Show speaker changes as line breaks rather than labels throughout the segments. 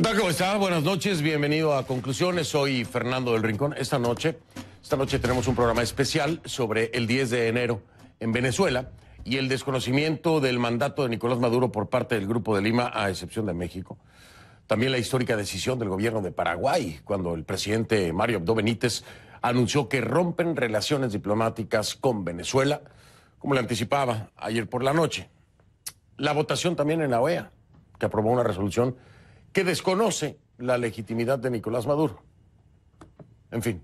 tal? ¿Cómo está? Buenas noches, bienvenido a Conclusiones. Soy Fernando del Rincón. Esta noche tenemos un programa especial sobre el 10 de enero en Venezuela y el desconocimiento del mandato de Nicolás Maduro por parte del Grupo de Lima, a excepción de México. También la histórica decisión del gobierno de Paraguay, cuando el presidente Mario Abdo Benítez anunció que rompen relaciones diplomáticas con Venezuela, como le anticipaba ayer por la noche. La votación también en la OEA, que aprobó una resolución que desconoce la legitimidad de Nicolás Maduro. En fin,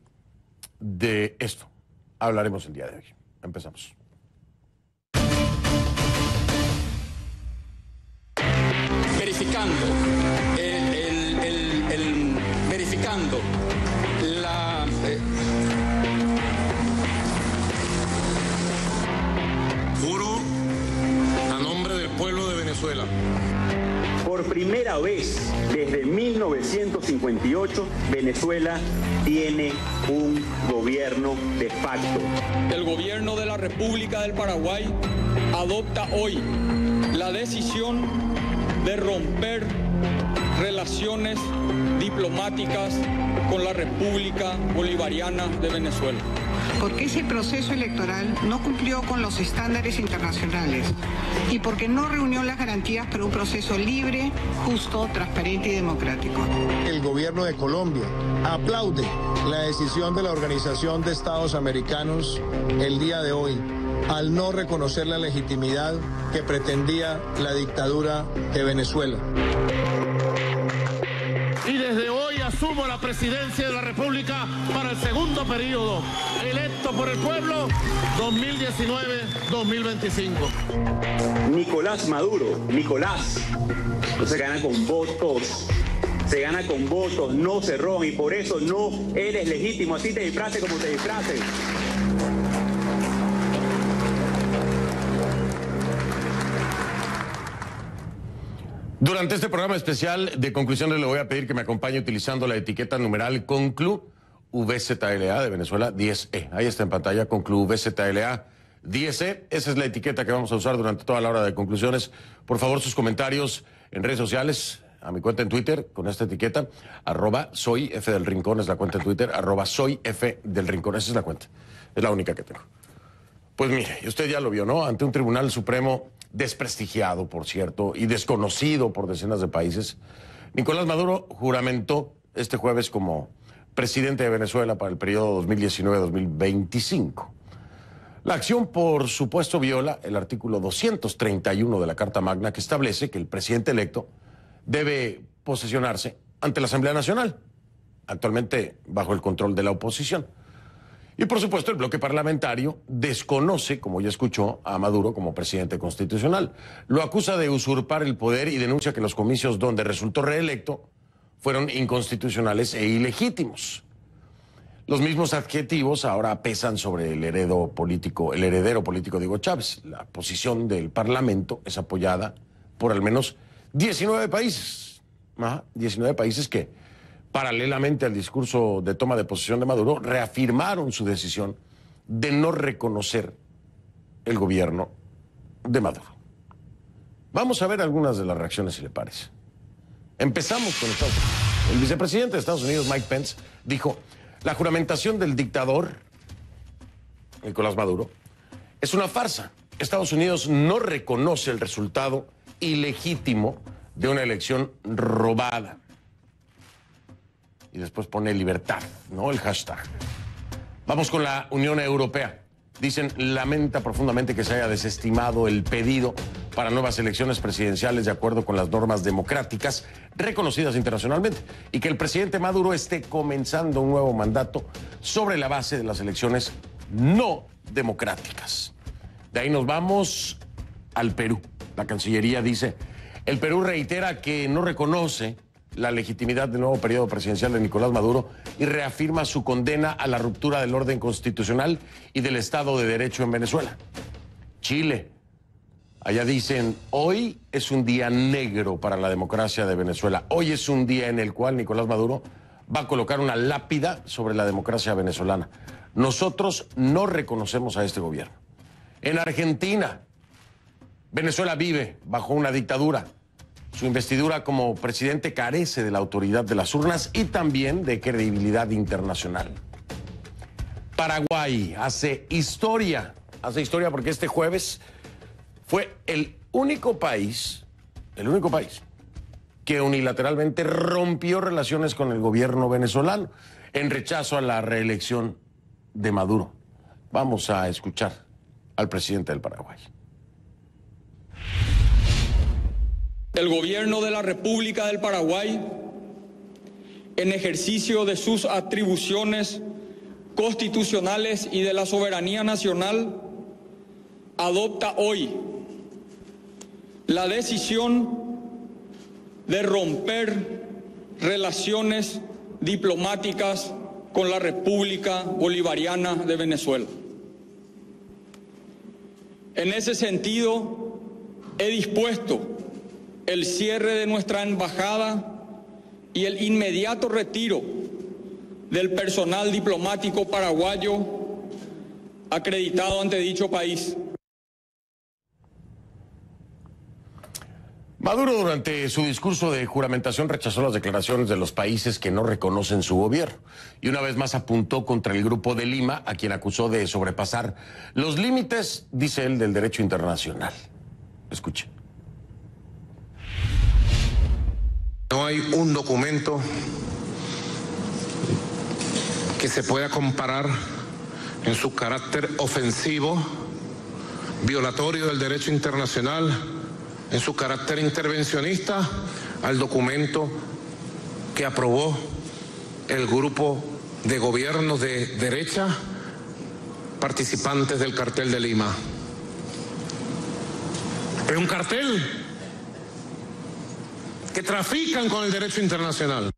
de esto hablaremos el día de hoy. Empezamos.
Verificando, verificando la...
Juro a nombre del pueblo de Venezuela.
Por primera vez desde 1958, Venezuela tiene un gobierno de facto.
El gobierno de la República del Paraguay adopta hoy la decisión de romper relaciones diplomáticas con la República Bolivariana de Venezuela.
Porque ese proceso electoral no cumplió con los estándares internacionales y porque no reunió las garantías para un proceso libre, justo, transparente y democrático.
El gobierno de Colombia aplaude la decisión de la Organización de Estados Americanos el día de hoy al no reconocer la legitimidad que pretendía la dictadura de Venezuela.
Y desde hoy asumo la presidencia de la República para el segundo periodo, electo por el pueblo 2019-2025.
Nicolás Maduro, no se gana con votos, se gana con votos, no se roban, y por eso no eres legítimo, así te disfraces como te disfraces.
Durante este programa especial de Conclusiones le voy a pedir que me acompañe utilizando la etiqueta numeral Conclu VZLA de Venezuela 10E. Ahí está en pantalla, Conclu VZLA 10E. Esa es la etiqueta que vamos a usar durante toda la hora de Conclusiones. Por favor, sus comentarios en redes sociales, a mi cuenta en Twitter con esta etiqueta, @soyfdelrincón es la cuenta en Twitter, @soyfdelrincón, esa es la cuenta, es la única que tengo. Pues mire, usted ya lo vio, ¿no? Ante un Tribunal Supremo desprestigiado, por cierto, y desconocido por decenas de países, Nicolás Maduro juramentó este jueves como presidente de Venezuela para el periodo 2019-2025. La acción, por supuesto, viola el artículo 231 de la Carta Magna, que establece que el presidente electo debe posesionarse ante la Asamblea Nacional, actualmente bajo el control de la oposición. Y por supuesto el bloque parlamentario desconoce, como ya escuchó, a Maduro como presidente constitucional. Lo acusa de usurpar el poder y denuncia que los comicios donde resultó reelecto fueron inconstitucionales e ilegítimos. Los mismos adjetivos ahora pesan sobre el heredero político de Hugo Chávez. La posición del Parlamento es apoyada por al menos 19 países. 19 países que, paralelamente al discurso de toma de posesión de Maduro, reafirmaron su decisión de no reconocer el gobierno de Maduro. Vamos a ver algunas de las reacciones, si le parece. Empezamos con Estados Unidos. El vicepresidente de Estados Unidos, Mike Pence, dijo: la juramentación del dictador Nicolás Maduro es una farsa. Estados Unidos no reconoce el resultado ilegítimo de una elección robada. Y después pone libertad, ¿no? El hashtag. Vamos con la Unión Europea. Dicen, lamenta profundamente que se haya desestimado el pedido para nuevas elecciones presidenciales de acuerdo con las normas democráticas reconocidas internacionalmente y que el presidente Maduro esté comenzando un nuevo mandato sobre la base de las elecciones no democráticas. De ahí nos vamos al Perú. La Cancillería dice, el Perú reitera que no reconoce la legitimidad del nuevo periodo presidencial de Nicolás Maduro y reafirma su condena a la ruptura del orden constitucional y del Estado de Derecho en Venezuela. Chile. Allá dicen, hoy es un día negro para la democracia de Venezuela. Hoy es un día en el cual Nicolás Maduro va a colocar una lápida sobre la democracia venezolana. Nosotros no reconocemos a este gobierno. En Argentina, Venezuela vive bajo una dictadura Su investidura como presidente carece de la autoridad de las urnas y también de credibilidad internacional. Paraguay hace historia porque este jueves fue el único país que unilateralmente rompió relaciones con el gobierno venezolano en rechazo a la reelección de Maduro. Vamos a escuchar al presidente del Paraguay.
El gobierno de la República del Paraguay, en ejercicio de sus atribuciones constitucionales y de la soberanía nacional, adopta hoy la decisión de romper relaciones diplomáticas con la República Bolivariana de Venezuela. En ese sentido, he dispuesto el cierre de nuestra embajada y el inmediato retiro del personal diplomático paraguayo acreditado ante dicho país.
Maduro, durante su discurso de juramentación, rechazó las declaraciones de los países que no reconocen su gobierno y una vez más apuntó contra el Grupo de Lima, a quien acusó de sobrepasar los límites, dice él, del derecho internacional. Escuche.
No hay un documento que se pueda comparar en su carácter ofensivo, violatorio del derecho internacional, en su carácter intervencionista, al documento que aprobó el grupo de gobiernos de derecha participantes del cartel de Lima. Es un cartel que trafican con el derecho internacional.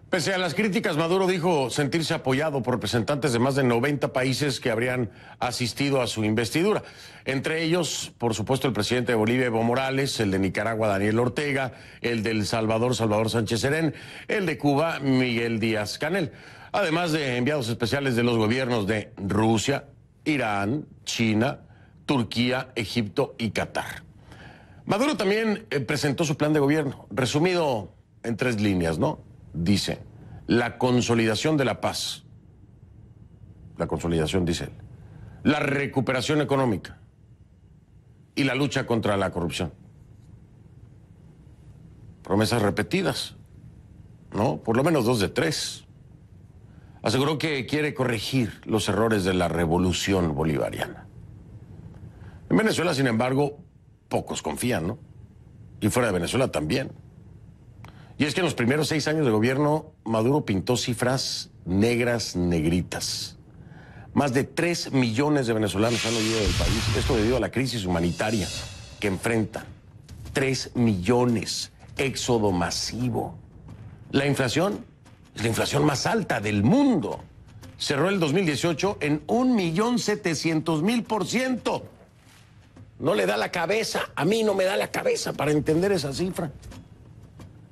Pese a las críticas, Maduro dijo sentirse apoyado por representantes de más de 90 países que habrían asistido a su investidura. Entre ellos, por supuesto, el presidente de Bolivia, Evo Morales, el de Nicaragua, Daniel Ortega, el de El Salvador, Salvador Sánchez Serén, el de Cuba, Miguel Díaz-Canel. Además de enviados especiales de los gobiernos de Rusia, Irán, China, Turquía, Egipto y Qatar. Maduro también presentó su plan de gobierno, resumido en 3 líneas, ¿no? Dice, la consolidación de la paz. La consolidación, dice él. La recuperación económica. Y la lucha contra la corrupción. Promesas repetidas, ¿no? Por lo menos 2 de 3. Aseguró que quiere corregir los errores de la revolución bolivariana. En Venezuela, sin embargo, pocos confían, ¿no? Y fuera de Venezuela también. Y es que en los primeros 6 años de gobierno, Maduro pintó cifras negritas. Más de 3 millones de venezolanos han huido del país. Esto debido a la crisis humanitaria que enfrentan. 3 millones. Éxodo masivo. La inflación es la inflación más alta del mundo. Cerró el 2018 en 1.700.000%. No le da la cabeza. A mí no me da la cabeza para entender esa cifra.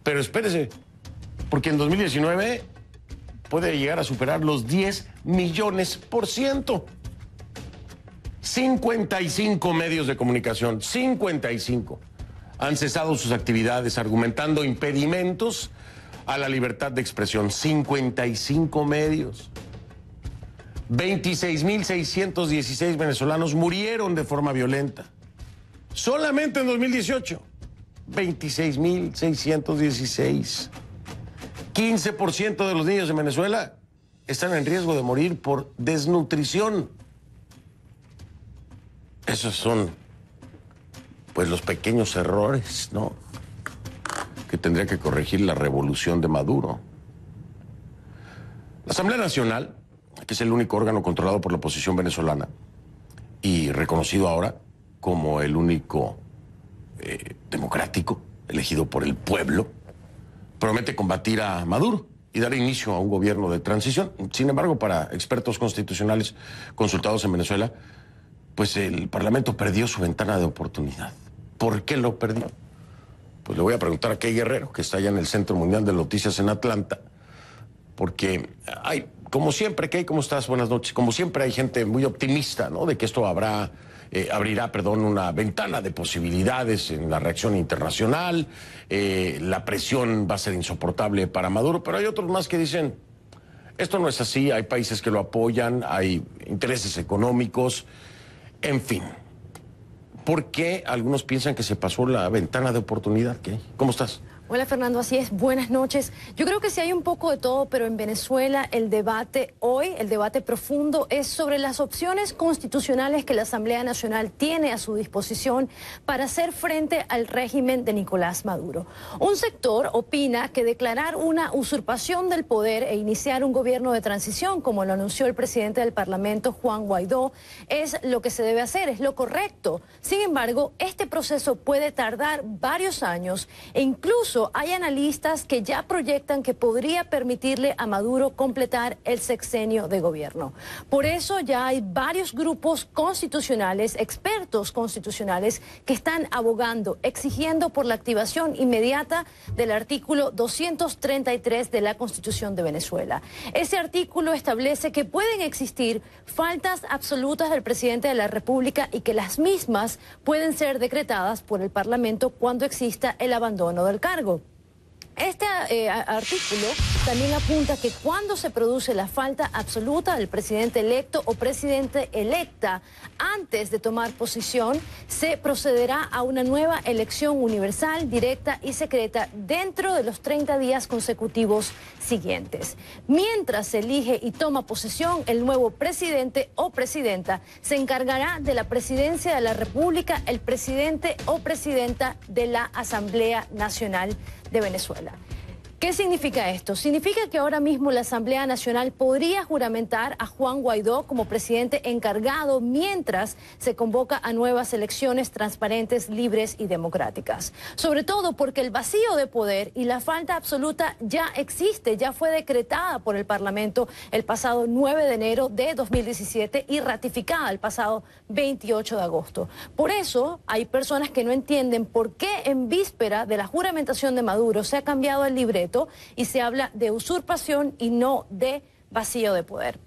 Pero espérese, porque en 2019 puede llegar a superar los 10 millones%. 55 medios de comunicación, 55, han cesado sus actividades argumentando impedimentos a la libertad de expresión. 55 medios. 26.616 venezolanos murieron de forma violenta. Solamente en 2018. 26.616. 15% de los niños en Venezuela están en riesgo de morir por desnutrición. Esos son, pues, los pequeños errores, ¿no?, que tendría que corregir la revolución de Maduro. La Asamblea Nacional, que es el único órgano controlado por la oposición venezolana y reconocido ahora como el único democrático, elegido por el pueblo, promete combatir a Maduro y dar inicio a un gobierno de transición. Sin embargo, para expertos constitucionales consultados en Venezuela, pues el Parlamento perdió su ventana de oportunidad. ¿Por qué lo perdió? Pues le voy a preguntar a Key Guerrero, que está allá en el Centro Mundial de Noticias en Atlanta, porque hay, como siempre, Key, ¿cómo estás? Buenas noches. Como siempre hay gente muy optimista, ¿no?, de que esto habrá abrirá, perdón, una ventana de posibilidades en la reacción internacional. La presión va a ser insoportable para Maduro, pero hay otros más que dicen, esto no es así, hay países que lo apoyan, hay intereses económicos, en fin. ¿Por qué algunos piensan que se pasó la ventana de oportunidad? ¿Qué? ¿Cómo estás?
Hola Fernando, así es, buenas noches. Yo creo que sí hay un poco de todo, pero en Venezuela el debate hoy, el debate profundo, es sobre las opciones constitucionales que la Asamblea Nacional tiene a su disposición para hacer frente al régimen de Nicolás Maduro. Un sector opina que declarar una usurpación del poder e iniciar un gobierno de transición, como lo anunció el presidente del Parlamento, Juan Guaidó, es lo que se debe hacer, es lo correcto. Sin embargo, este proceso puede tardar varios años e incluso hay analistas que ya proyectan que podría permitirle a Maduro completar el sexenio de gobierno. Por eso ya hay varios grupos constitucionales, expertos constitucionales, que están abogando, exigiendo por la activación inmediata del artículo 233 de la Constitución de Venezuela. Ese artículo establece que pueden existir faltas absolutas del presidente de la República y que las mismas pueden ser decretadas por el Parlamento cuando exista el abandono del cargo. Este artículo también apunta que cuando se produce la falta absoluta del presidente electo o presidente electa antes de tomar posición, se procederá a una nueva elección universal, directa y secreta dentro de los 30 días consecutivos siguientes. Mientras se elige y toma posesión, el nuevo presidente o presidenta se encargará de la presidencia de la República, el presidente o presidenta de la Asamblea Nacional de Venezuela. ¿Qué significa esto? Significa que ahora mismo la Asamblea Nacional podría juramentar a Juan Guaidó como presidente encargado mientras se convoca a nuevas elecciones transparentes, libres y democráticas. Sobre todo porque el vacío de poder y la falta absoluta ya existe, ya fue decretada por el Parlamento el pasado 9 de enero de 2017 y ratificada el pasado 28 de agosto. Por eso hay personas que no entienden por qué en víspera de la juramentación de Maduro se ha cambiado el libreto y se habla de usurpación y no de vacío de poder.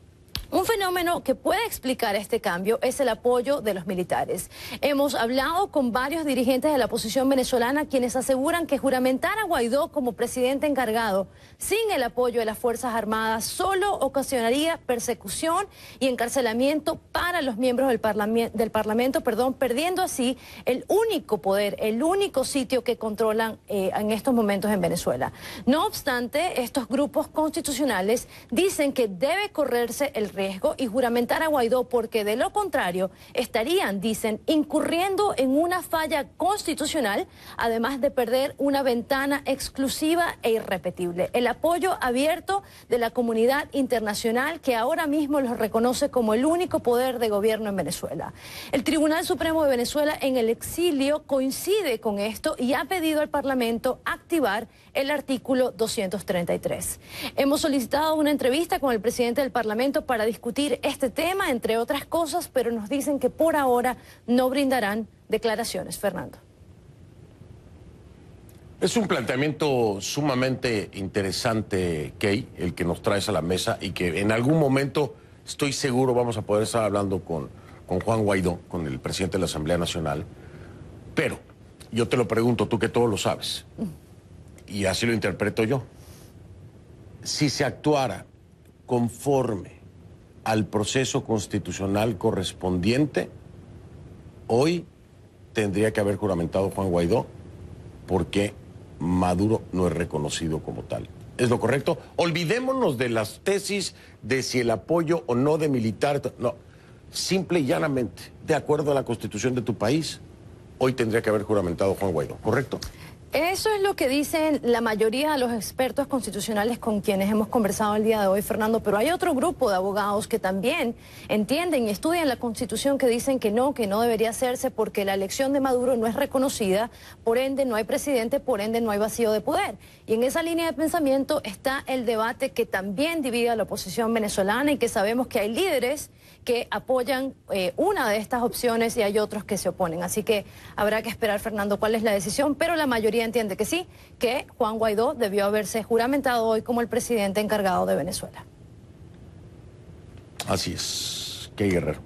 Un fenómeno que puede explicar este cambio es el apoyo de los militares. Hemos hablado con varios dirigentes de la oposición venezolana quienes aseguran que juramentar a Guaidó como presidente encargado sin el apoyo de las Fuerzas Armadas solo ocasionaría persecución y encarcelamiento para los miembros del Parlamento, perdiendo así el único poder, el único sitio que controlan en estos momentos en Venezuela. No obstante, estos grupos constitucionales dicen que debe correrse el riesgo y juramentar a Guaidó porque de lo contrario estarían, dicen, incurriendo en una falla constitucional, además de perder una ventana exclusiva e irrepetible. El apoyo abierto de la comunidad internacional que ahora mismo los reconoce como el único poder de gobierno en Venezuela. El Tribunal Supremo de Venezuela en el exilio coincide con esto y ha pedido al Parlamento activar el artículo 233. Hemos solicitado una entrevista con el presidente del Parlamento para discutir este tema, entre otras cosas, pero nos dicen que por ahora no brindarán declaraciones. Fernando.
Es un planteamiento sumamente interesante, Kay, el que nos traes a la mesa y que en algún momento, estoy seguro, vamos a poder estar hablando con Juan Guaidó, con el presidente de la Asamblea Nacional. Pero yo te lo pregunto, tú que todo lo sabes, y así lo interpreto yo. Si se actuara conforme al proceso constitucional correspondiente, hoy tendría que haber juramentado Juan Guaidó porque Maduro no es reconocido como tal. ¿Es lo correcto? Olvidémonos de las tesis de si el apoyo o no de militar. No, simple y llanamente, de acuerdo a la Constitución de tu país, hoy tendría que haber juramentado Juan Guaidó, ¿correcto?
Eso es lo que dicen la mayoría de los expertos constitucionales con quienes hemos conversado el día de hoy, Fernando, pero hay otro grupo de abogados que también entienden y estudian la Constitución que dicen que no debería hacerse porque la elección de Maduro no es reconocida, por ende no hay presidente, por ende no hay vacío de poder. Y en esa línea de pensamiento está el debate que también divide a la oposición venezolana y que sabemos que hay líderes que apoyan una de estas opciones y hay otros que se oponen. Así que habrá que esperar, Fernando, cuál es la decisión, pero la mayoría entiende que sí, que Juan Guaidó debió haberse juramentado hoy como el presidente encargado de Venezuela.
Así es, Kay Guerrero.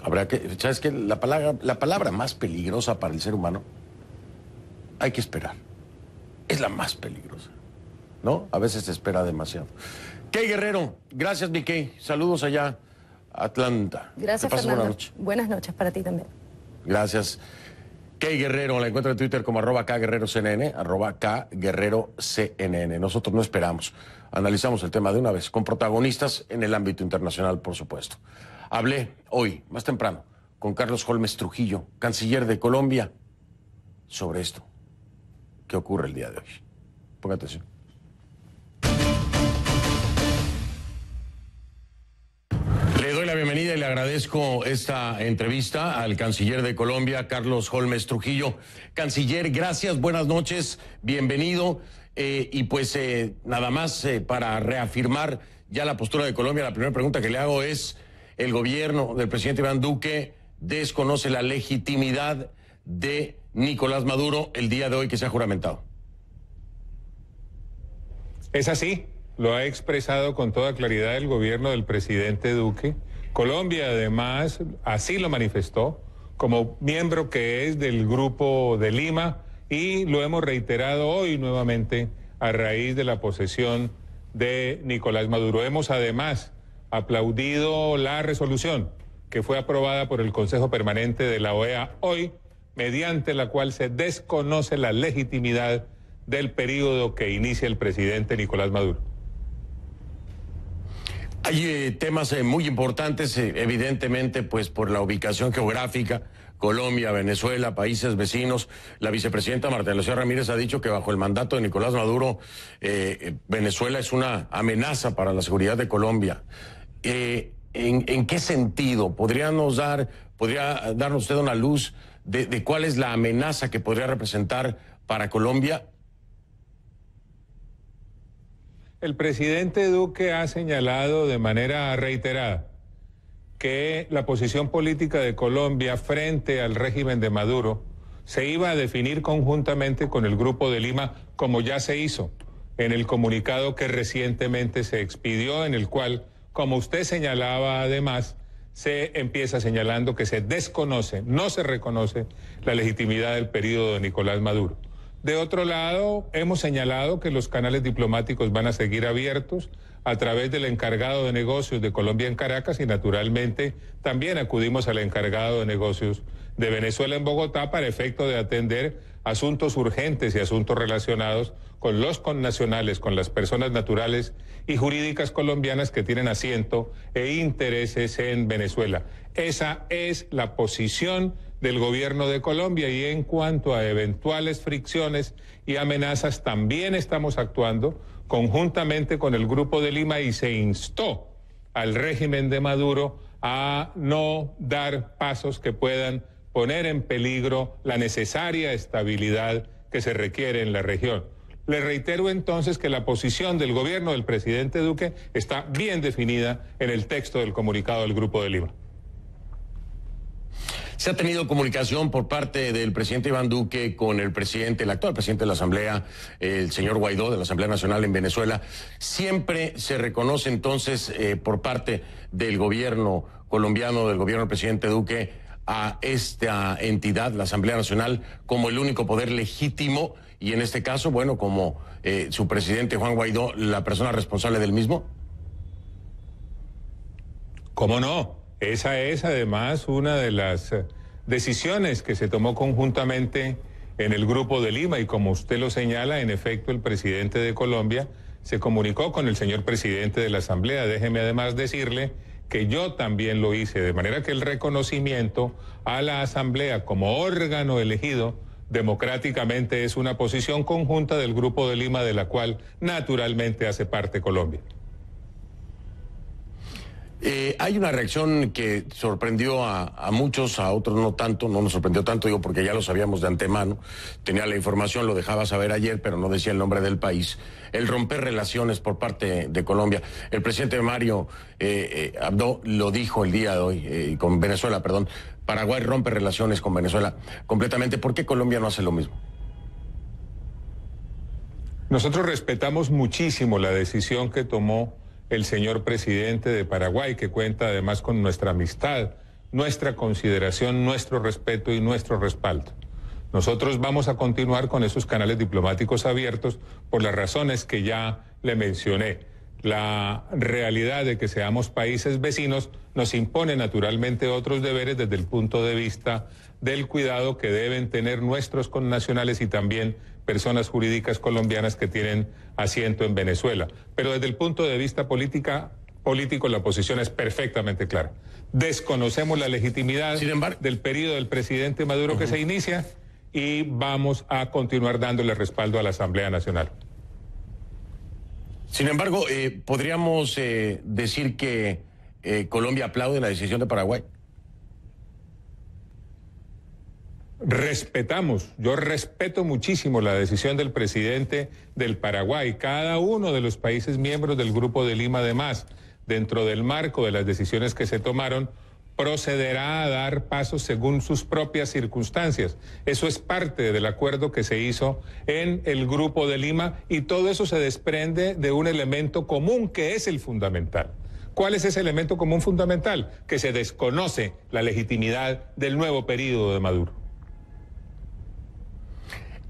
Habrá que, ¿sabes qué? La palabra más peligrosa para el ser humano, hay que esperar. Es la más peligrosa, ¿no? A veces se espera demasiado. Key Guerrero, gracias, mi Key. Saludos allá, Atlanta.
Gracias, Fernando.
Buenas noches.
Buenas noches para ti también.
Gracias. Key Guerrero, la encuentro en Twitter como @KGuerreroCNN, @KGuerreroCNN. Nosotros no esperamos. Analizamos el tema de una vez, con protagonistas en el ámbito internacional, por supuesto. Hablé hoy, más temprano, con Carlos Holmes Trujillo, canciller de Colombia, sobre esto. ¿Qué ocurre el día de hoy? Ponga atención. Le doy la bienvenida y le agradezco esta entrevista al canciller de Colombia, Carlos Holmes Trujillo. Canciller, gracias, buenas noches, bienvenido. Y pues nada más para reafirmar ya la postura de Colombia, la primera pregunta que le hago es, el gobierno del presidente Iván Duque desconoce la legitimidad de Nicolás Maduro el día de hoy que se ha juramentado.
Es así, lo ha expresado con toda claridad el gobierno del presidente Duque. Colombia además así lo manifestó como miembro que es del Grupo de Lima y lo hemos reiterado hoy nuevamente a raíz de la posesión de Nicolás Maduro. Hemos además aplaudido la resolución que fue aprobada por el Consejo Permanente de la OEA hoy, mediante la cual se desconoce la legitimidad del periodo que inicia el presidente Nicolás Maduro.
Hay temas muy importantes, evidentemente, pues por la ubicación geográfica, Colombia, Venezuela, países vecinos. La vicepresidenta Marta Lucía Ramírez ha dicho que bajo el mandato de Nicolás Maduro, Venezuela es una amenaza para la seguridad de Colombia. ¿En qué sentido? ¿Podría darnos usted una luz de cuál es la amenaza que podría representar para Colombia?
El presidente Duque ha señalado de manera reiterada que la posición política de Colombia frente al régimen de Maduro se iba a definir conjuntamente con el Grupo de Lima, como ya se hizo en el comunicado que recientemente se expidió, en el cual, como usted señalaba además, se empieza señalando que se desconoce, no se reconoce la legitimidad del periodo de Nicolás Maduro. De otro lado, hemos señalado que los canales diplomáticos van a seguir abiertos a través del encargado de negocios de Colombia en Caracas y naturalmente también acudimos al encargado de negocios de Venezuela en Bogotá para efecto de atender asuntos urgentes y asuntos relacionados con los connacionales, con las personas naturales y jurídicas colombianas que tienen asiento e intereses en Venezuela. Esa es la posición del gobierno de Colombia y en cuanto a eventuales fricciones y amenazas también estamos actuando conjuntamente con el Grupo de Lima y se instó al régimen de Maduro a no dar pasos que puedan poner en peligro la necesaria estabilidad que se requiere en la región. Le reitero entonces que la posición del gobierno del presidente Duque está bien definida en el texto del comunicado del Grupo de Lima.
¿Se ha tenido comunicación por parte del presidente Iván Duque con el actual presidente de la Asamblea, el señor Guaidó, de la Asamblea Nacional en Venezuela? ¿Siempre se reconoce entonces por parte del gobierno colombiano, del gobierno del presidente Duque, a esta entidad, la Asamblea Nacional, como el único poder legítimo y en este caso, bueno, como su presidente Juan Guaidó, la persona responsable del mismo?
¿Cómo no? Esa es además una de las decisiones que se tomó conjuntamente en el Grupo de Lima y como usted lo señala, en efecto el presidente de Colombia se comunicó con el señor presidente de la Asamblea. Déjeme además decirle que yo también lo hice, de manera que el reconocimiento a la Asamblea como órgano elegido democráticamente es una posición conjunta del Grupo de Lima de la cual naturalmente hace parte Colombia.
Hay una reacción que sorprendió a muchos, a otros no tanto, no nos sorprendió tanto, digo, porque ya lo sabíamos de antemano, tenía la información, lo dejaba saber ayer, pero no decía el nombre del país, el romper relaciones por parte de Colombia. El presidente Mario Abdo lo dijo el día de hoy, con Venezuela, perdón, Paraguay rompe relaciones con Venezuela completamente. ¿Por qué Colombia no hace lo mismo?
Nosotros respetamos muchísimo la decisión que tomó el señor presidente de Paraguay, que cuenta además con nuestra amistad nuestra consideración, nuestro respeto y nuestro respaldo. Nosotros vamos a continuar con esos canales diplomáticos abiertos por las razones que ya le mencioné. La realidad de que seamos países vecinos nos impone naturalmente otros deberes desde el punto de vista del cuidado que deben tener nuestros connacionales y también personas jurídicas colombianas que tienen asiento en Venezuela. Pero desde el punto de vista político la posición es perfectamente clara. Desconocemos la legitimidad del periodo del presidente Maduro que se inicia y vamos a continuar dándole respaldo a la Asamblea Nacional.
Sin embargo, ¿podríamos decir que Colombia aplaude la decisión de Paraguay?
Respetamos, yo respeto muchísimo la decisión del presidente del Paraguay. Cada uno de los países miembros del Grupo de Lima, además, dentro del marco de las decisiones que se tomaron, procederá a dar pasos según sus propias circunstancias. Eso es parte del acuerdo que se hizo en el Grupo de Lima y todo eso se desprende de un elemento común que es el fundamental. ¿Cuál es ese elemento común fundamental? Que se desconoce la legitimidad del nuevo periodo de Maduro.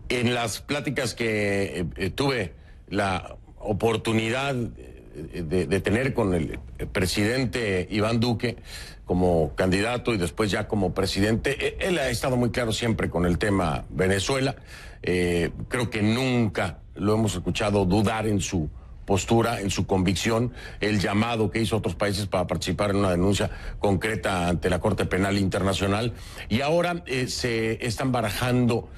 En las pláticas que tuve la oportunidad de tener con el presidente Iván Duque como candidato y después ya como presidente, él ha estado muy claro siempre con el tema Venezuela. Creo que nunca lo hemos escuchado dudar en su postura, en su convicción, el llamado que hizo a otros países para participar en una denuncia concreta ante la Corte Penal Internacional. Y ahora se están barajando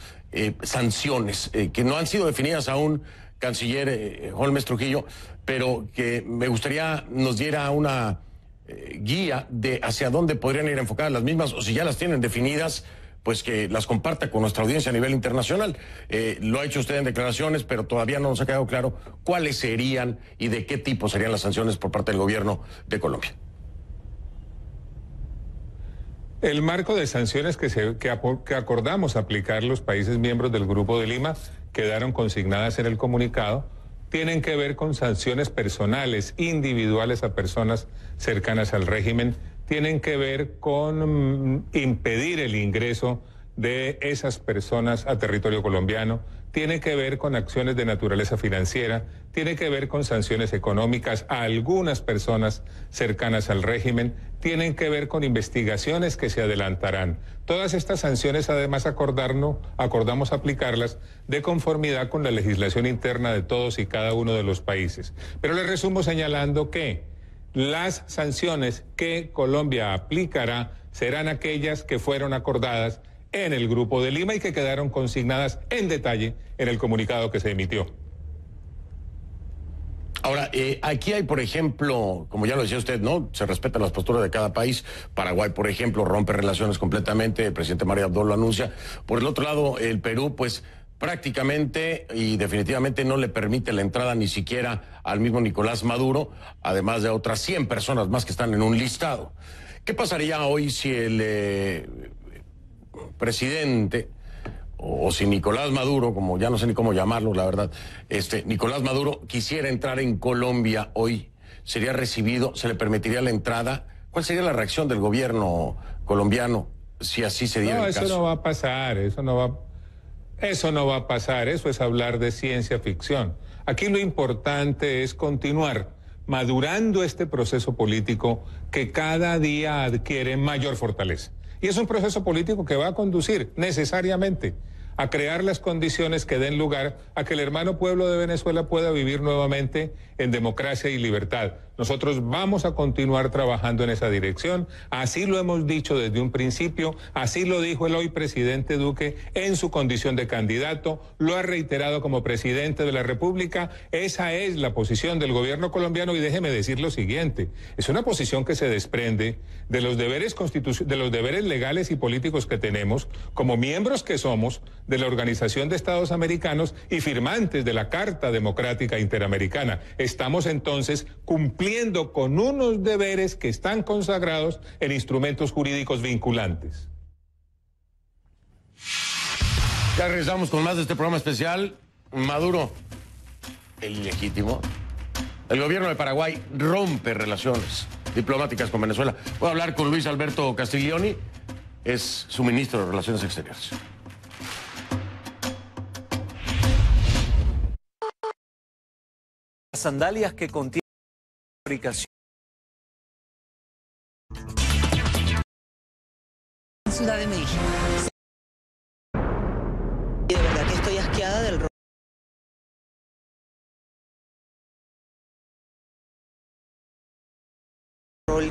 sanciones que no han sido definidas aún, canciller Holmes Trujillo, pero que me gustaría nos diera una guía de hacia dónde podrían ir enfocadas las mismas, o si ya las tienen definidas, pues que las comparta con nuestra audiencia a nivel internacional. Lo ha hecho usted en declaraciones, pero todavía no nos ha quedado claro cuáles serían y de qué tipo serían las sanciones por parte del gobierno de Colombia.
El marco de sanciones que acordamos aplicar los países miembros del Grupo de Lima quedaron consignadas en el comunicado, tienen que ver con sanciones personales, individuales a personas cercanas al régimen, tienen que ver con impedir el ingreso de esas personas a territorio colombiano, tiene que ver con acciones de naturaleza financiera, tiene que ver con sanciones económicas a algunas personas cercanas al régimen, tienen que ver con investigaciones que se adelantarán. Todas estas sanciones además acordamos aplicarlas de conformidad con la legislación interna de todos y cada uno de los países. Pero les resumo señalando que las sanciones que Colombia aplicará serán aquellas que fueron acordadas en el Grupo de Lima y que quedaron consignadas en detalle en el comunicado que se emitió.
Ahora, aquí hay, por ejemplo, como ya lo decía usted, ¿no? Se respetan las posturas de cada país. Paraguay, por ejemplo, rompe relaciones completamente, el presidente María Abdo lo anuncia. Por el otro lado, el Perú, pues, prácticamente y definitivamente no le permite la entrada ni siquiera al mismo Nicolás Maduro, además de otras 100 personas más que están en un listado. ¿Qué pasaría hoy si el presidente, o si Nicolás Maduro, como ya no sé ni cómo llamarlo, la verdad, Nicolás Maduro quisiera entrar en Colombia hoy? ¿Sería recibido? ¿Se le permitiría la entrada? ¿Cuál sería la reacción del gobierno colombiano si así se diera el caso?
No, eso no va a pasar, eso no va a pasar, eso es hablar de ciencia ficción. Aquí lo importante es continuar madurando este proceso político que cada día adquiere mayor fortaleza. Y es un proceso político que va a conducir necesariamente a crear las condiciones que den lugar a que el hermano pueblo de Venezuela pueda vivir nuevamente en democracia y libertad. Nosotros vamos a continuar trabajando en esa dirección, así lo hemos dicho desde un principio, así lo dijo el hoy presidente Duque en su condición de candidato, lo ha reiterado como presidente de la República. Esa es la posición del gobierno colombiano y déjeme decir lo siguiente, es una posición que se desprende de los deberes legales y políticos que tenemos como miembros que somos de la Organización de Estados Americanos y firmantes de la Carta Democrática Interamericana. Estamos entonces cumpliendo con unos deberes que están consagrados en instrumentos jurídicos vinculantes.
Ya regresamos con más de este programa especial. Maduro, el ilegítimo. El gobierno de Paraguay rompe relaciones diplomáticas con Venezuela. Voy a hablar con Luis Alberto Castiglioni, es su ministro de Relaciones Exteriores.
Las sandalias que contienen fabricación.
Ciudad de México. Y de verdad que estoy asqueada del rol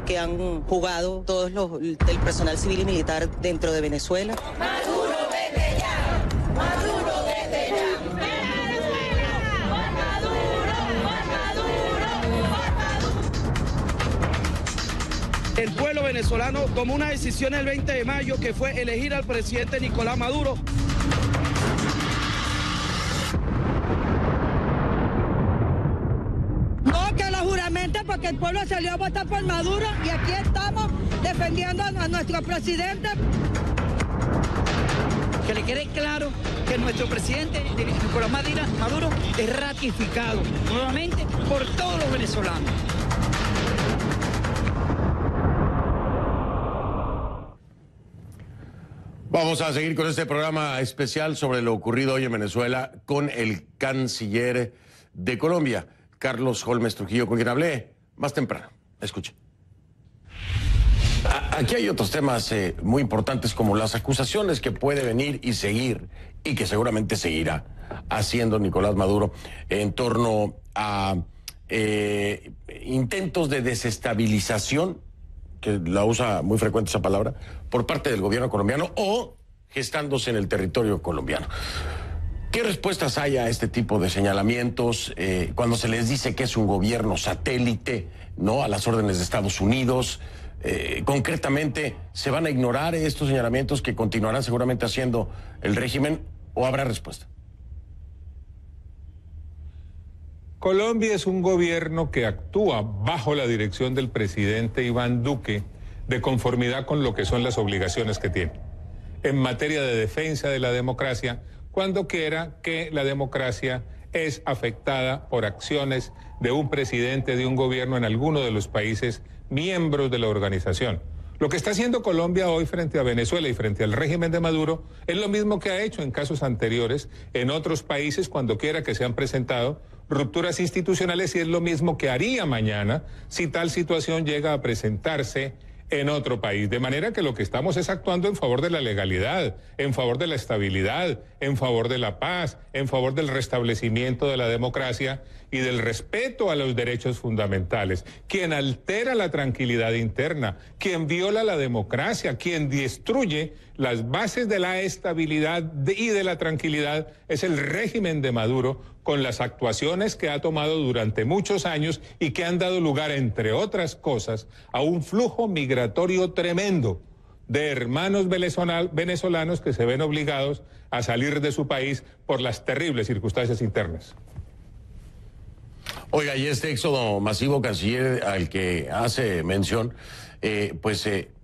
que han jugado todos el personal civil y militar dentro de Venezuela.
Maduro, vete ya. Maduro, vete ya.
El pueblo venezolano tomó una decisión el 20 de mayo que fue elegir al presidente Nicolás Maduro.
No, que lo juramente porque el pueblo salió a votar por Maduro y aquí estamos defendiendo a nuestro presidente.
Que le quede claro que nuestro presidente Nicolás Maduro es ratificado nuevamente por todos los venezolanos.
Vamos a seguir con este programa especial sobre lo ocurrido hoy en Venezuela con el canciller de Colombia, Carlos Holmes Trujillo, con quien hablé más temprano. Escuche. Aquí hay otros temas muy importantes como las acusaciones que puede venir y seguir y que seguramente seguirá haciendo Nicolás Maduro en torno a intentos de desestabilización, que la usa muy frecuente esa palabra, por parte del gobierno colombiano o gestándose en el territorio colombiano. ¿Qué respuestas hay a este tipo de señalamientos cuando se les dice que es un gobierno satélite, ¿no?, a las órdenes de Estados Unidos? Concretamente, ¿se van a ignorar estos señalamientos que continuarán seguramente haciendo el régimen o habrá respuesta?
Colombia es un gobierno que actúa bajo la dirección del presidente Iván Duque de conformidad con lo que son las obligaciones que tiene en materia de defensa de la democracia, cuando quiera que la democracia es afectada por acciones de un presidente de un gobierno en alguno de los países miembros de la organización. Lo que está haciendo Colombia hoy frente a Venezuela y frente al régimen de Maduro es lo mismo que ha hecho en casos anteriores en otros países cuando quiera que se han presentado rupturas institucionales, y es lo mismo que haría mañana si tal situación llega a presentarse en otro país. De manera que lo que estamos es actuando en favor de la legalidad, en favor de la estabilidad, en favor de la paz, en favor del restablecimiento de la democracia y del respeto a los derechos fundamentales. Quien altera la tranquilidad interna, quien viola la democracia, quien destruye las bases de la estabilidad y de la tranquilidad es el régimen de Maduro, con las actuaciones que ha tomado durante muchos años y que han dado lugar, entre otras cosas, a un flujo migratorio tremendo de hermanos venezolanos que se ven obligados a salir de su país por las terribles circunstancias internas.
Oiga, y este éxodo masivo, canciller, al que hace mención,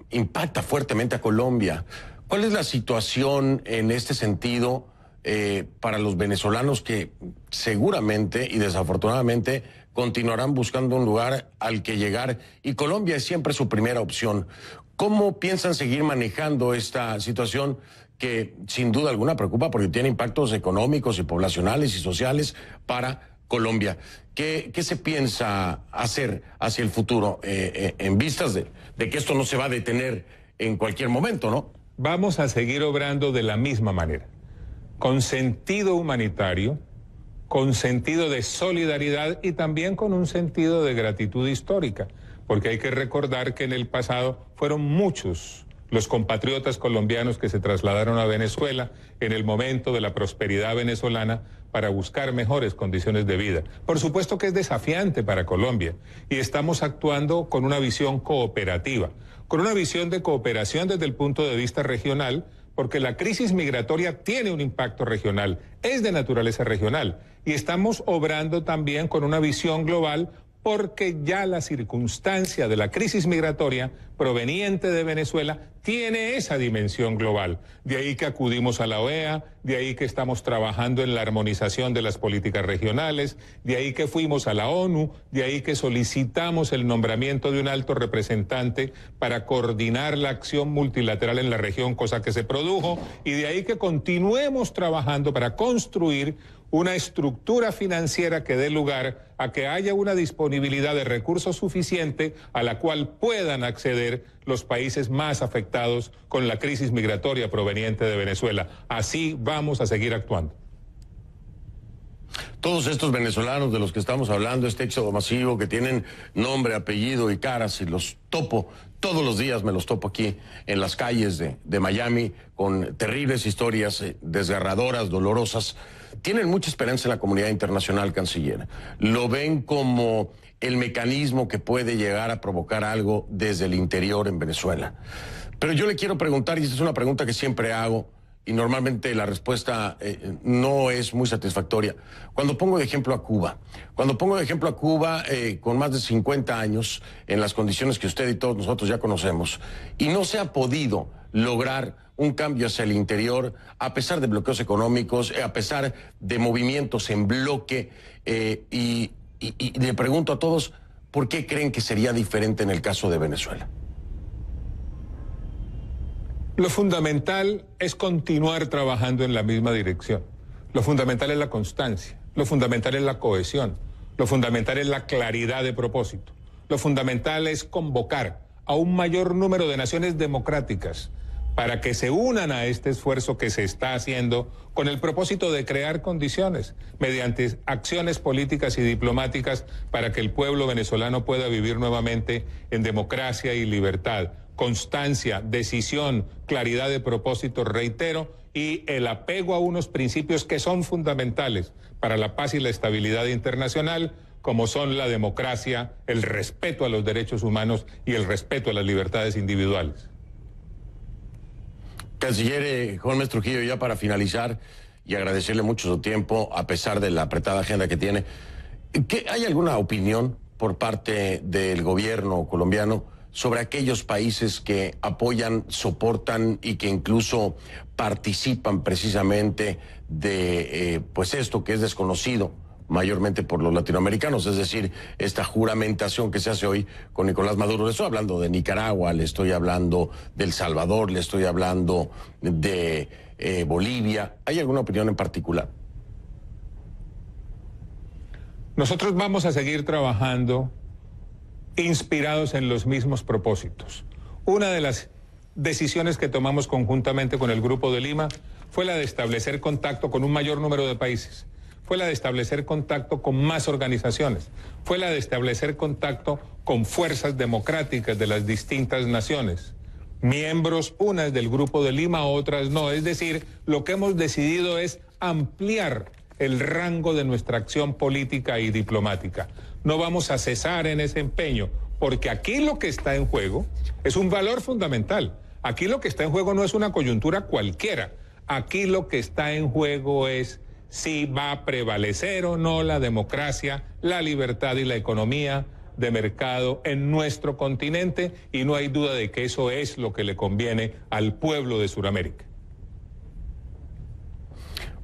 impacta fuertemente a Colombia. ¿Cuál es la situación en este sentido para los venezolanos que seguramente y desafortunadamente continuarán buscando un lugar al que llegar, y Colombia es siempre su primera opción? ¿Cómo piensan seguir manejando esta situación que sin duda alguna preocupa porque tiene impactos económicos y poblacionales y sociales para Colombia? ¿Qué se piensa hacer hacia el futuro en vistas de que esto no se va a detener en cualquier momento, ¿no?
Vamos a seguir obrando de la misma manera, con sentido humanitario, con sentido de solidaridad y también con un sentido de gratitud histórica, porque hay que recordar que en el pasado fueron muchos los compatriotas colombianos que se trasladaron a Venezuela en el momento de la prosperidad venezolana para buscar mejores condiciones de vida. Por supuesto que es desafiante para Colombia y estamos actuando con una visión cooperativa, con una visión de cooperación desde el punto de vista regional, porque la crisis migratoria tiene un impacto regional, es de naturaleza regional, y estamos obrando también con una visión global porque ya la circunstancia de la crisis migratoria proveniente de Venezuela tiene esa dimensión global. De ahí que acudimos a la OEA, de ahí que estamos trabajando en la armonización de las políticas regionales, de ahí que fuimos a la ONU, de ahí que solicitamos el nombramiento de un alto representante para coordinar la acción multilateral en la región, cosa que se produjo, y de ahí que continuemos trabajando para construir una estructura financiera que dé lugar a que haya una disponibilidad de recursos suficiente a la cual puedan acceder los países más afectados con la crisis migratoria proveniente de Venezuela. Así vamos a seguir actuando.
Todos estos venezolanos de los que estamos hablando, este éxodo masivo que tienen nombre, apellido y caras, y los topo, todos los días me los topo aquí en las calles de Miami con terribles historias desgarradoras, dolorosas. Tienen mucha esperanza en la comunidad internacional, canciller. Lo ven como el mecanismo que puede llegar a provocar algo desde el interior en Venezuela. Pero yo le quiero preguntar, y esta es una pregunta que siempre hago, y normalmente la respuesta no es muy satisfactoria. Cuando pongo de ejemplo a Cuba, con más de 50 años, en las condiciones que usted y todos nosotros ya conocemos, y no se ha podido lograr un cambio hacia el interior, a pesar de bloqueos económicos, a pesar de movimientos en bloque, y le pregunto a todos, ¿por qué creen que sería diferente en el caso de Venezuela?
Lo fundamental es continuar trabajando en la misma dirección. Lo fundamental es la constancia, lo fundamental es la cohesión, lo fundamental es la claridad de propósito. Lo fundamental es convocar a un mayor número de naciones democráticas para que se unan a este esfuerzo que se está haciendo con el propósito de crear condiciones mediante acciones políticas y diplomáticas para que el pueblo venezolano pueda vivir nuevamente en democracia y libertad. Constancia, decisión, claridad de propósito, reitero, y el apego a unos principios que son fundamentales para la paz y la estabilidad internacional, como son la democracia, el respeto a los derechos humanos y el respeto a las libertades individuales.
Canciller Holmes Trujillo, ya para finalizar y agradecerle mucho su tiempo, a pesar de la apretada agenda que tiene, ¿hay alguna opinión por parte del gobierno colombiano sobre aquellos países que apoyan, soportan y que incluso participan precisamente de pues esto que es desconocido mayormente por los latinoamericanos, es decir, esta juramentación que se hace hoy con Nicolás Maduro? Le estoy hablando de Nicaragua, le estoy hablando de El Salvador, le estoy hablando de Bolivia. ¿Hay alguna opinión en particular?
Nosotros vamos a seguir trabajando inspirados en los mismos propósitos. Una de las decisiones que tomamos conjuntamente con el Grupo de Lima fue la de establecer contacto con un mayor número de países, fue la de establecer contacto con más organizaciones, fue la de establecer contacto con fuerzas democráticas de las distintas naciones, miembros unas del Grupo de Lima, otras no. Es decir, lo que hemos decidido es ampliar el rango de nuestra acción política y diplomática. No vamos a cesar en ese empeño, porque aquí lo que está en juego es un valor fundamental. Aquí lo que está en juego no es una coyuntura cualquiera. Aquí lo que está en juego es si va a prevalecer o no la democracia, la libertad y la economía de mercado en nuestro continente, y no hay duda de que eso es lo que le conviene al pueblo de Sudamérica.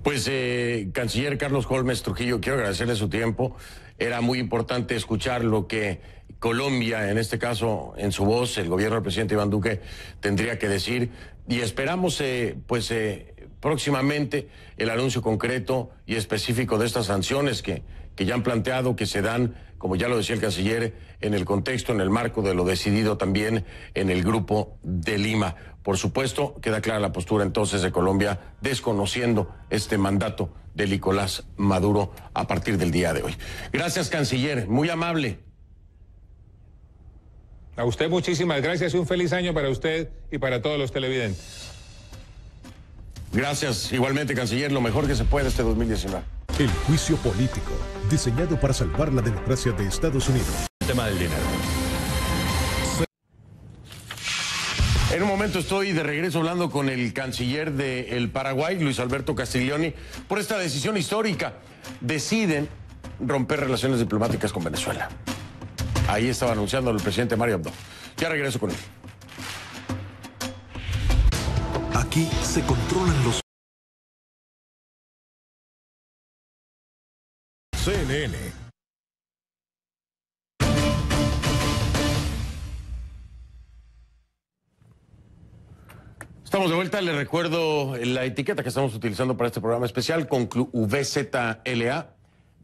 Pues, canciller Carlos Holmes Trujillo, quiero agradecerle su tiempo. Era muy importante escuchar lo que Colombia, en este caso, en su voz, el gobierno del presidente Iván Duque, tendría que decir. Y esperamos, próximamente, el anuncio concreto y específico de estas sanciones que ya han planteado, que se dan, como ya lo decía el canciller, en el contexto, en el marco de lo decidido también en el Grupo de Lima. Por supuesto, queda clara la postura entonces de Colombia, desconociendo este mandato de Nicolás Maduro a partir del día de hoy. Gracias, canciller, muy amable.
A usted muchísimas gracias y un feliz año para usted y para todos los televidentes.
Gracias, igualmente, canciller, lo mejor que se puede este 2019.
El juicio político, diseñado para salvar la democracia de Estados Unidos.
El tema del dinero.
En un momento estoy de regreso hablando con el canciller del Paraguay, Luis Alberto Castiglioni, por esta decisión histórica. Deciden romper relaciones diplomáticas con Venezuela. Ahí estaba anunciando el presidente Mario Abdo. Ya regreso con él.
Aquí se controlan los... CNN.
Estamos de vuelta, les recuerdo la etiqueta que estamos utilizando para este programa especial, ConcluVZLA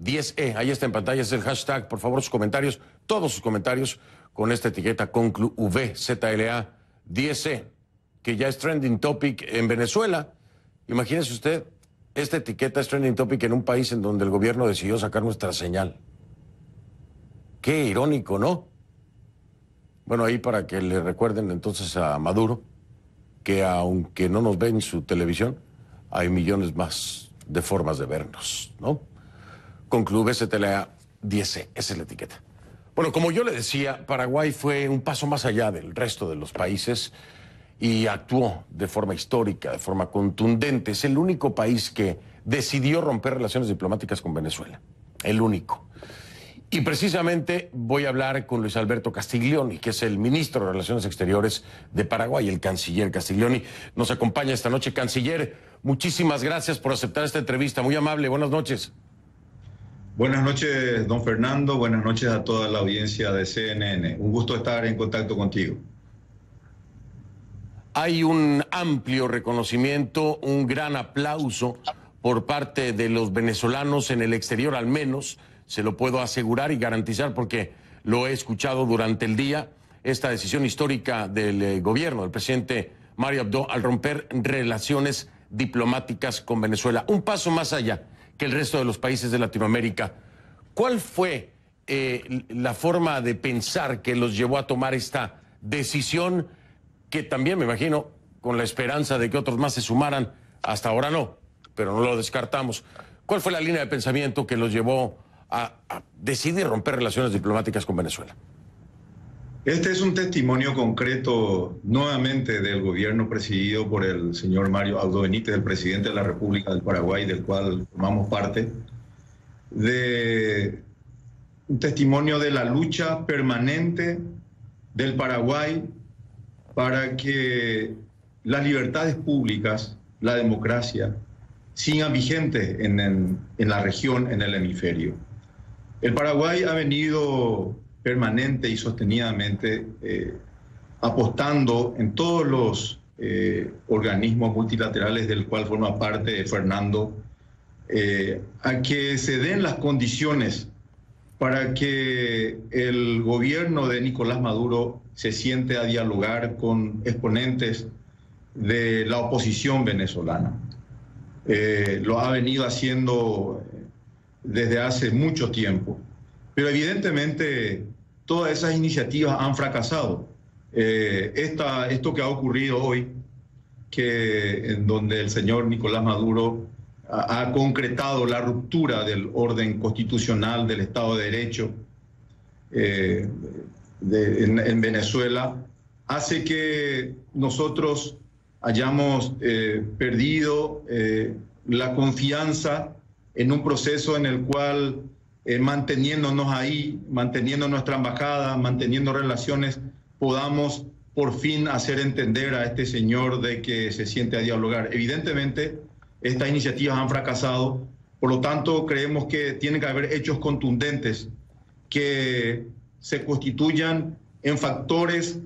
10E. Ahí está en pantalla, es el hashtag, por favor sus comentarios, todos sus comentarios con esta etiqueta ConcluVZLA 10E, que ya es trending topic en Venezuela. Imagínese usted, esta etiqueta es trending topic en un país en donde el gobierno decidió sacar nuestra señal. Qué irónico, ¿no? Bueno, ahí para que le recuerden entonces a Maduro que aunque no nos ven en su televisión, hay millones más de formas de vernos, ¿no? ConcluVZLA 10E, esa es la etiqueta. Bueno, como yo le decía, Paraguay fue un paso más allá del resto de los países y actuó de forma histórica, de forma contundente. Es el único país que decidió romper relaciones diplomáticas con Venezuela. El único. Y precisamente voy a hablar con Luis Alberto Castiglioni, que es el ministro de Relaciones Exteriores de Paraguay, el canciller Castiglioni. Nos acompaña esta noche. Canciller, muchísimas gracias por aceptar esta entrevista. Muy amable, buenas noches.
Buenas noches, don Fernando. Buenas noches a toda la audiencia de CNN. Un gusto estar en contacto contigo.
Hay un amplio reconocimiento, un gran aplauso por parte de los venezolanos en el exterior, al menos, se lo puedo asegurar y garantizar porque lo he escuchado durante el día, esta decisión histórica del gobierno, del presidente Mario Abdo, al romper relaciones diplomáticas con Venezuela. Un paso más allá que el resto de los países de Latinoamérica. ¿Cuál fue la forma de pensar que los llevó a tomar esta decisión que también, me imagino, con la esperanza de que otros más se sumaran, hasta ahora no, pero no lo descartamos? ¿Cuál fue la línea de pensamiento que los llevó a decidir romper relaciones diplomáticas con Venezuela?
Este es un testimonio concreto nuevamente del gobierno presidido por el señor Mario Abdo Benítez, el presidente de la República del Paraguay, del cual formamos parte, de un testimonio de la lucha permanente del Paraguay para que las libertades públicas, la democracia, sigan vigentes en la región, en el hemisferio. El Paraguay ha venido permanente y sostenidamente apostando en todos los organismos multilaterales del cual forma parte Fernando, a que se den las condiciones para que el gobierno de Nicolás Maduro se siente a dialogar con exponentes de la oposición venezolana. Lo ha venido haciendo desde hace mucho tiempo, pero evidentemente todas esas iniciativas han fracasado. Esto que ha ocurrido hoy, en donde el señor Nicolás Maduro ha concretado la ruptura del orden constitucional del Estado de Derecho en Venezuela, hace que nosotros hayamos perdido la confianza en un proceso en el cual, manteniéndonos ahí, manteniendo nuestra embajada, manteniendo relaciones, podamos por fin hacer entender a este señor de que se siente a dialogar. Evidentemente, estas iniciativas han fracasado, por lo tanto, creemos que tiene que haber hechos contundentes que se constituyan en factores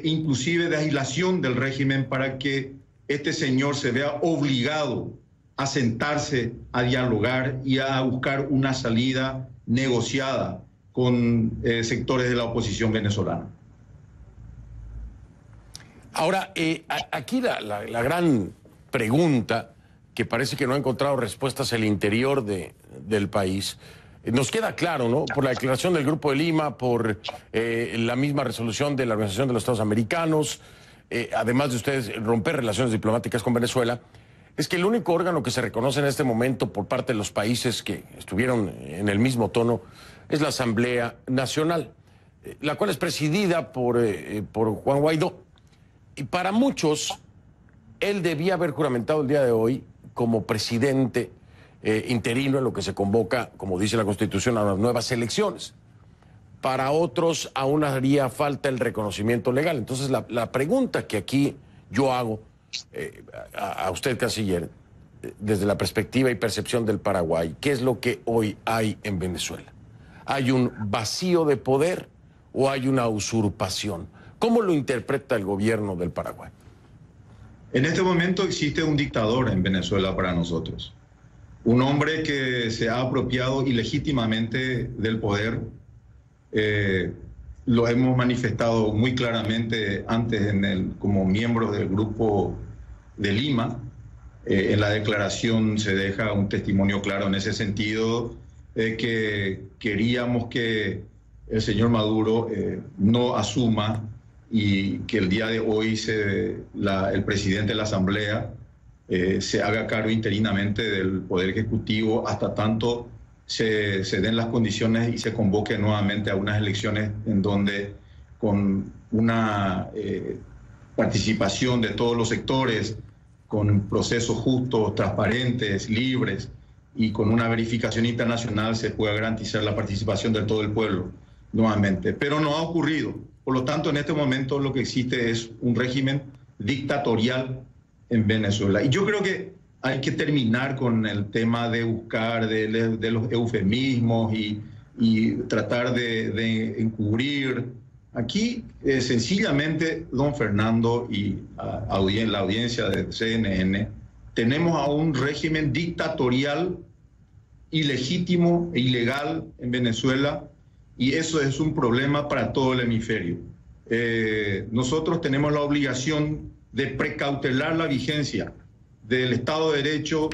inclusive de aislación del régimen para que este señor se vea obligado a sentarse a dialogar y a buscar una salida negociada con sectores de la oposición venezolana.
Ahora, aquí la gran pregunta, que parece que no ha encontrado respuestas el interior del país, nos queda claro, ¿no? Por la declaración del Grupo de Lima, por la misma resolución de la Organización de los Estados Americanos, además de ustedes romper relaciones diplomáticas con Venezuela, es que el único órgano que se reconoce en este momento por parte de los países que estuvieron en el mismo tono es la Asamblea Nacional, la cual es presidida por Juan Guaidó. Y para muchos, él debía haber juramentado el día de hoy como presidente interino en lo que se convoca, como dice la Constitución, a las nuevas elecciones. para otros aún haría falta el reconocimiento legal. Entonces, la pregunta que aquí yo hago a usted, canciller, desde la perspectiva y percepción del Paraguay, ¿qué es lo que hoy hay en Venezuela? ¿Hay un vacío de poder o hay una usurpación? ¿Cómo lo interpreta el gobierno del Paraguay?
En este momento existe un dictador en Venezuela para nosotros. Un hombre que se ha apropiado ilegítimamente del poder. Lo hemos manifestado muy claramente antes como miembros del Grupo de Lima. En la declaración se deja un testimonio claro en ese sentido, que queríamos que el señor Maduro no asuma y que el día de hoy el presidente de la Asamblea se haga cargo interinamente del Poder Ejecutivo hasta tanto se den las condiciones y se convoque nuevamente a unas elecciones en donde con una participación de todos los sectores, con procesos justos, transparentes, libres y con una verificación internacional se pueda garantizar la participación de todo el pueblo nuevamente. Pero no ha ocurrido. Por lo tanto, en este momento lo que existe es un régimen dictatorial en Venezuela. Y yo creo que hay que terminar con el tema de buscar de los eufemismos y tratar de encubrir. Aquí, sencillamente, don Fernando y la audiencia de CNN, tenemos a un régimen dictatorial, ilegítimo e ilegal en Venezuela, y eso es un problema para todo el hemisferio. Nosotros tenemos la obligación de precautelar la vigencia del Estado de Derecho,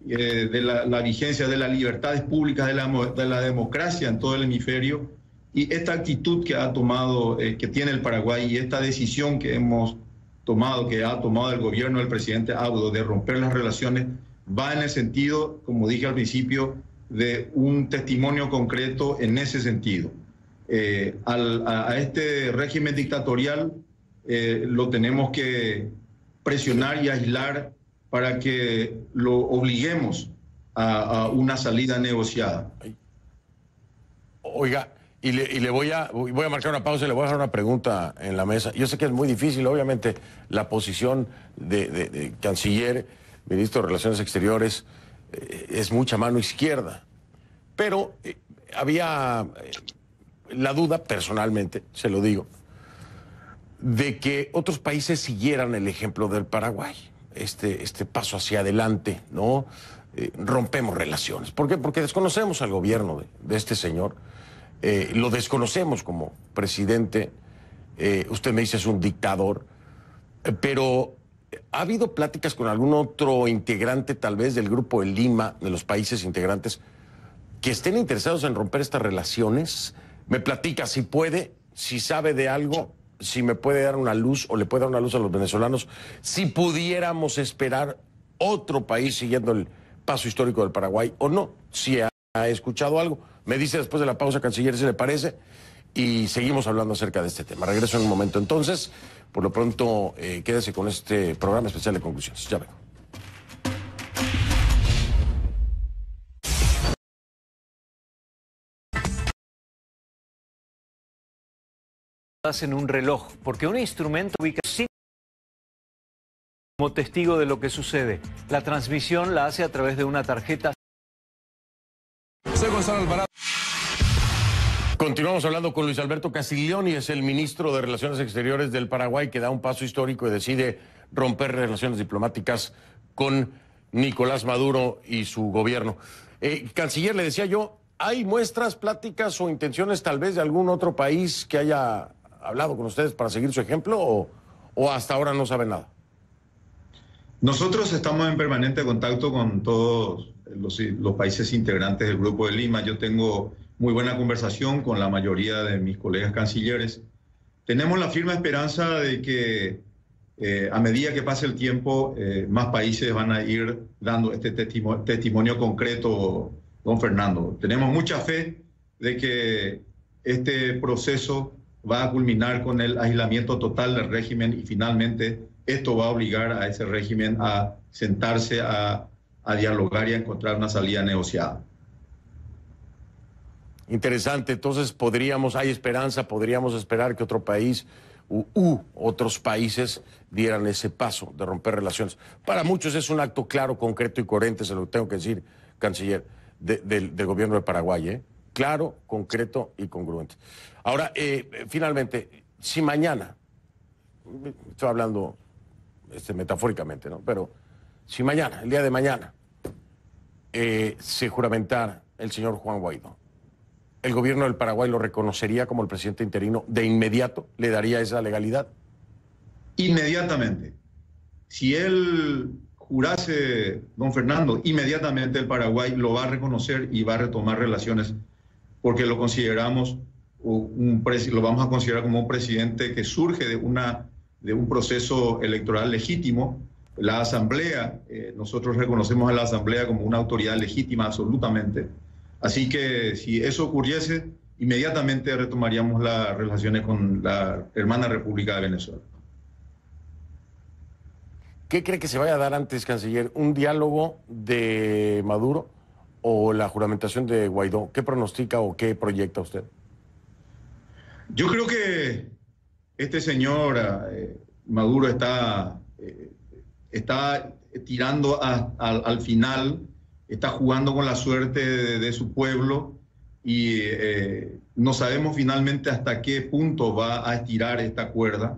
de la vigencia de las libertades públicas, de la democracia en todo el hemisferio. Y esta actitud que ha tomado, que tiene el Paraguay, y esta decisión que hemos tomado, que ha tomado el gobierno del presidente Abdo de romper las relaciones, va en el sentido, como dije al principio, de un testimonio concreto en ese sentido. A este régimen dictatorial lo tenemos que presionar y aislar para que lo obliguemos a una salida negociada.
Oiga, voy a marcar una pausa y le voy a dejar una pregunta en la mesa. Yo sé que es muy difícil, obviamente, la posición de canciller, ministro de Relaciones Exteriores, es mucha mano izquierda. Pero había la duda, personalmente, se lo digo, de que otros países siguieran el ejemplo del Paraguay. Este paso hacia adelante, ¿no? Rompemos relaciones. ¿Por qué? Porque desconocemos al gobierno de este señor. Lo desconocemos como presidente. Usted me dice es un dictador. Pero ¿ha habido pláticas con algún otro integrante, tal vez, del Grupo de Lima, de los países integrantes, que estén interesados en romper estas relaciones? Me platica si puede, si sabe de algo, si me puede dar una luz o le puede dar una luz a los venezolanos, si pudiéramos esperar otro país siguiendo el paso histórico del Paraguay o no, si ha escuchado algo. Me dice después de la pausa, canciller, si le parece, y seguimos hablando acerca de este tema. Regreso en un momento entonces. Por lo pronto, quédese con este programa especial de conclusiones. Ya vengo.
En un reloj, porque un instrumento ubica como testigo de lo que sucede. La transmisión la hace a través de una tarjeta.
Soy Gonzalo Alvarado. Continuamos hablando con Luis Alberto Castiglioni, es el ministro de Relaciones Exteriores del Paraguay, que da un paso histórico y decide romper relaciones diplomáticas con Nicolás Maduro y su gobierno. Canciller, le decía yo, ¿hay muestras, pláticas o intenciones tal vez de algún otro país que haya hablado con ustedes para seguir su ejemplo o hasta ahora no saben nada?
Nosotros estamos en permanente contacto con todos los países integrantes del Grupo de Lima. Yo tengo muy buena conversación con la mayoría de mis colegas cancilleres. Tenemos la firme esperanza de que a medida que pase el tiempo, más países van a ir dando este testimonio concreto, don Fernando. Tenemos mucha fe de que este proceso va a culminar con el aislamiento total del régimen y finalmente esto va a obligar a ese régimen a sentarse a dialogar y a encontrar una salida negociada.
Interesante. Entonces hay esperanza, podríamos esperar que otro país otros países dieran ese paso de romper relaciones. Para muchos es un acto claro, concreto y coherente, se lo tengo que decir, canciller, del gobierno de Paraguay, ¿eh? Claro, concreto y congruente. Ahora, finalmente, si mañana, estoy hablando metafóricamente, ¿no? Pero si mañana, el día de mañana, se juramentara el señor Juan Guaidó, ¿el gobierno del Paraguay lo reconocería como el presidente interino de inmediato? ¿Le daría esa legalidad?
Inmediatamente. Si él jurase, don Fernando, inmediatamente el Paraguay lo va a reconocer y va a retomar relaciones, porque lo consideramos, lo vamos a considerar como un presidente que surge de un proceso electoral legítimo. La Asamblea, nosotros reconocemos a la Asamblea como una autoridad legítima absolutamente. Así que si eso ocurriese, inmediatamente retomaríamos las relaciones con la hermana República de Venezuela.
¿Qué cree que se vaya a dar antes, canciller? ¿Un diálogo de Maduro o la juramentación de Guaidó? ¿Qué pronostica o qué proyecta usted?
Yo creo que este señor Maduro está tirando al final, está jugando con la suerte de su pueblo y no sabemos finalmente hasta qué punto va a estirar esta cuerda.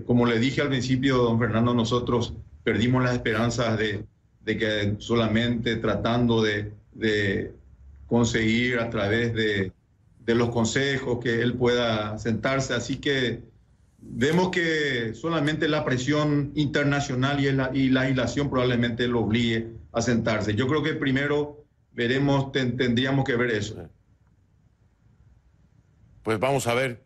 Como le dije al principio, don Fernando, nosotros perdimos las esperanzas de que solamente tratando de conseguir a través de los consejos que él pueda sentarse. Así que vemos que solamente la presión internacional y la legislación probablemente lo obligue a sentarse. Yo creo que primero tendríamos que ver eso.
Pues vamos a ver.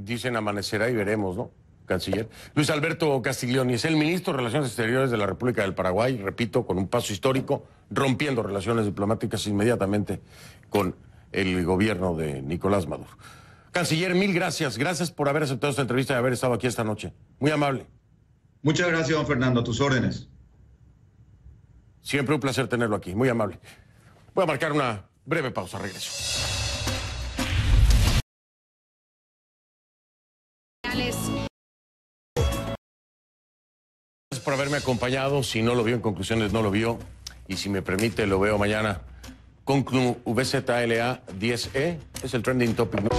Dicen amanecerá y veremos, ¿no, canciller? Luis Alberto Castiglioni es el ministro de Relaciones Exteriores de la República del Paraguay, repito, con un paso histórico, rompiendo relaciones diplomáticas inmediatamente con el gobierno de Nicolás Maduro. Canciller, mil gracias. Gracias por haber aceptado esta entrevista y haber estado aquí esta noche. Muy amable.
Muchas gracias, don Fernando. A tus órdenes.
Siempre un placer tenerlo aquí. Muy amable. Voy a marcar una breve pausa. Regreso. Gracias por haberme acompañado. Si no lo vio en conclusiones, no lo vio. Y si me permite, lo veo mañana. Conclu VZLA 10E es el trending topic.